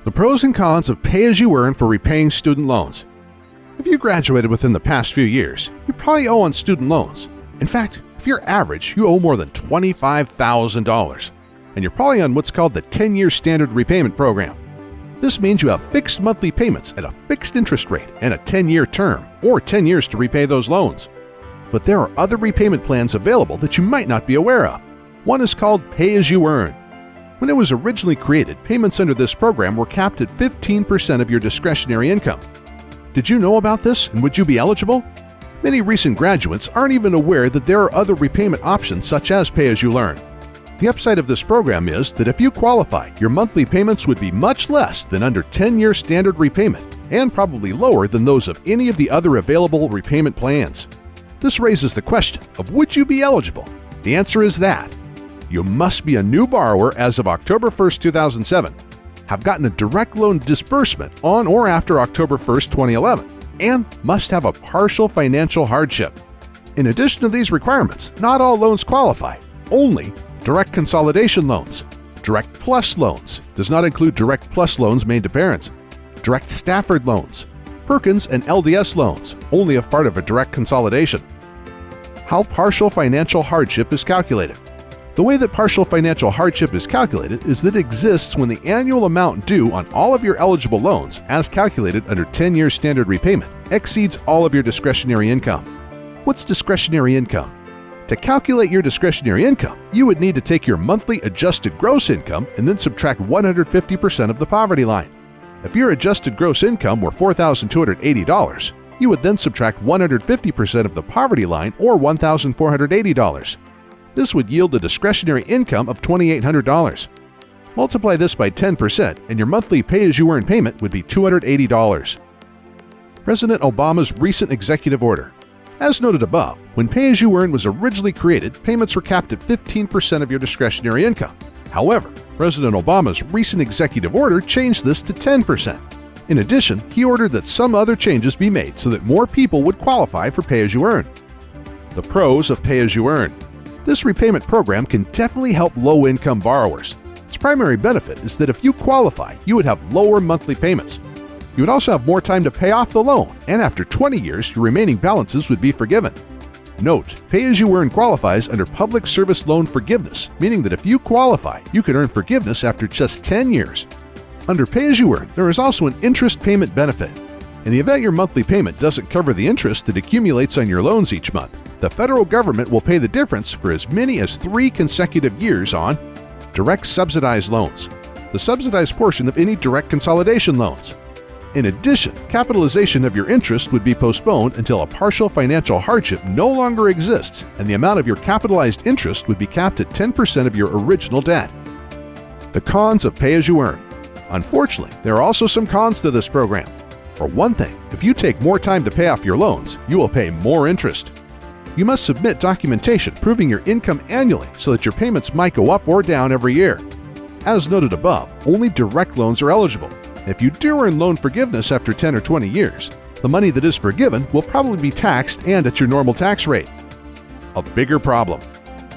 The pros and cons of pay-as-you-earn for repaying student loans. If you graduated within the past few years, you probably owe on student loans. In fact, if you're average, you owe more than $25,000. And you're probably on what's called the 10-year standard repayment program. This means you have fixed monthly payments at a fixed interest rate and a 10-year term, or 10 years to repay those loans. But there are other repayment plans available that you might not be aware of. One is called pay-as-you-earn. When it was originally created, payments under this program were capped at 15% of your discretionary income. Did you know about this, and would you be eligible? Many recent graduates aren't even aware that there are other repayment options such as pay-as-you-learn. The upside of this program is that if you qualify, your monthly payments would be much less than under 10-year standard repayment, and probably lower than those of any of the other available repayment plans. This raises the question of would you be eligible? The answer is that you must be a new borrower as of October 1st, 2007, have gotten a direct loan disbursement on or after October 1st, 2011, and must have a partial financial hardship. In addition to these requirements, not all loans qualify. Only direct consolidation loans, direct plus loans, does not include direct plus loans made to parents, direct Stafford loans, Perkins and LDS loans, only if part of a direct consolidation. How partial financial hardship is calculated. The way that partial financial hardship is calculated is that it exists when the annual amount due on all of your eligible loans, as calculated under 10-year standard repayment, exceeds all of your discretionary income. What's discretionary income? To calculate your discretionary income, you would need to take your monthly adjusted gross income and then subtract 150% of the poverty line. If your adjusted gross income were $4,280, you would then subtract 150% of the poverty line, or $1,480. This would yield a discretionary income of $2,800. Multiply this by 10% and your monthly pay-as-you-earn payment would be $280. President Obama's recent executive order. As noted above, when pay-as-you-earn was originally created, payments were capped at 15% of your discretionary income. However, President Obama's recent executive order changed this to 10%. In addition, he ordered that some other changes be made so that more people would qualify for pay-as-you-earn. The pros of pay-as-you-earn. This repayment program can definitely help low-income borrowers. Its primary benefit is that if you qualify, you would have lower monthly payments. You would also have more time to pay off the loan, and after 20 years, your remaining balances would be forgiven. Note, pay-as-you-earn qualifies under Public Service Loan Forgiveness, meaning that if you qualify, you can earn forgiveness after just 10 years. Under pay-as-you-earn, there is also an interest payment benefit. In the event your monthly payment doesn't cover the interest that accumulates on your loans each month, the federal government will pay the difference for as many as 3 consecutive years on direct subsidized loans, the subsidized portion of any direct consolidation loans. In addition, capitalization of your interest would be postponed until a partial financial hardship no longer exists, and the amount of your capitalized interest would be capped at 10% of your original debt. The cons of pay-as-you-earn. Unfortunately, there are also some cons to this program. For one thing, if you take more time to pay off your loans, you will pay more interest. You must submit documentation proving your income annually so that your payments might go up or down every year. As noted above, only direct loans are eligible. If you do earn loan forgiveness after 10 or 20 years, the money that is forgiven will probably be taxed and at your normal tax rate. A bigger problem.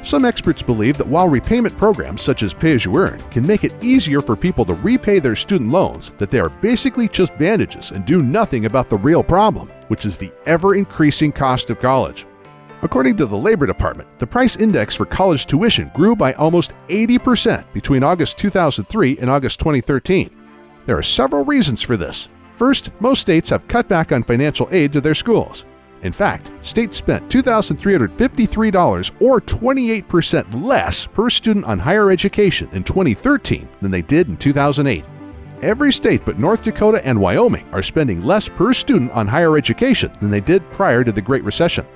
Some experts believe that while repayment programs such as pay-as-you-earn can make it easier for people to repay their student loans, that they are basically just bandages and do nothing about the real problem, which is the ever-increasing cost of college. According to the Labor Department, the price index for college tuition grew by almost 80% between August 2003 and August 2013. There are several reasons for this. First, most states have cut back on financial aid to their schools. In fact, states spent $2,353 or 28% less per student on higher education in 2013 than they did in 2008. Every state but North Dakota and Wyoming are spending less per student on higher education than they did prior to the Great Recession.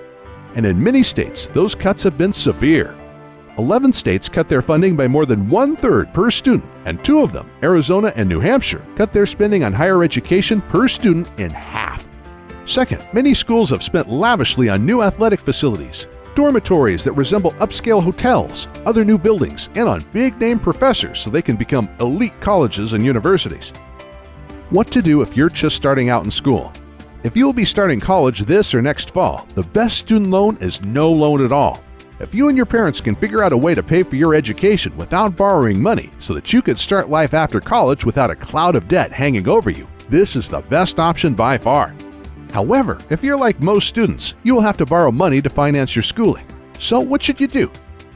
And in many states, those cuts have been severe. 11 states cut their funding by more than 1/3 per student, and 2 of them, Arizona and New Hampshire, cut their spending on higher education per student in half. Second, many schools have spent lavishly on new athletic facilities, dormitories that resemble upscale hotels, other new buildings, and on big-name professors so they can become elite colleges and universities. What to do if you're just starting out in school? If you'll be starting college this or next fall, the best student loan is no loan at all. If you and your parents can figure out a way to pay for your education without borrowing money so that you could start life after college without a cloud of debt hanging over you, this is the best option by far. However, if you're like most students, you will have to borrow money to finance your schooling. So what should you do?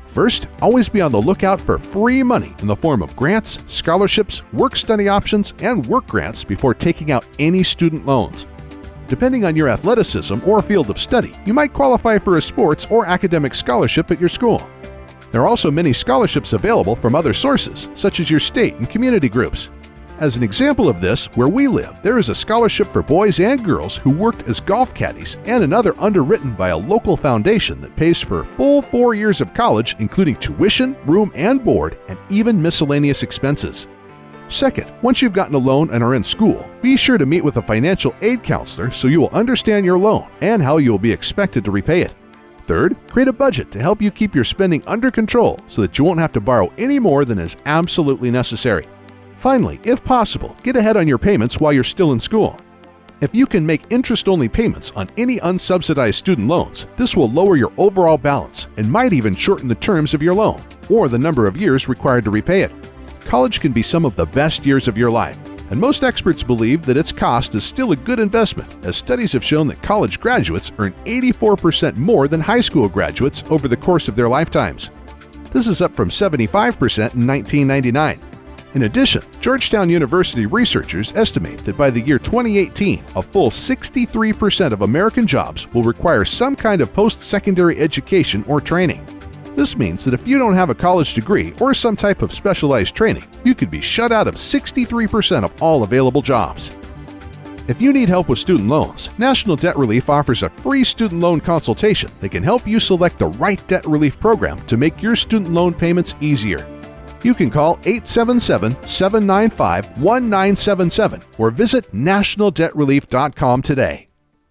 First, always be on the lookout for free money in the form of grants, scholarships, work-study options, and work grants before taking out any student loans. Depending on your athleticism or field of study, you might qualify for a sports or academic scholarship at your school. There are also many scholarships available from other sources, such as your state and community groups. As an example of this, where we live, there is a scholarship for boys and girls who worked as golf caddies and another underwritten by a local foundation that pays for a full 4 years of college, including tuition, room and board, and even miscellaneous expenses. Second, once you've gotten a loan and are in school, be sure to meet with a financial aid counselor so you will understand your loan and how you will be expected to repay it. Third, create a budget to help you keep your spending under control so that you won't have to borrow any more than is absolutely necessary. Finally, if possible, get ahead on your payments while you're still in school. If you can make interest-only payments on any unsubsidized student loans, this will lower your overall balance and might even shorten the terms of your loan or the number of years required to repay it. College can be some of the best years of your life, and most experts believe that its cost is still a good investment, as studies have shown that college graduates earn 84% more than high school graduates over the course of their lifetimes. This is up from 75% in 1999. In addition, Georgetown University researchers estimate that by the year 2018, a full 63% of American jobs will require some kind of post-secondary education or training. This means that if you don't have a college degree or some type of specialized training, you could be shut out of 63% of all available jobs. If you need help with student loans, National Debt Relief offers a free student loan consultation that can help you select the right debt relief program to make your student loan payments easier. You can call 877-795-1977 or visit nationaldebtrelief.com today.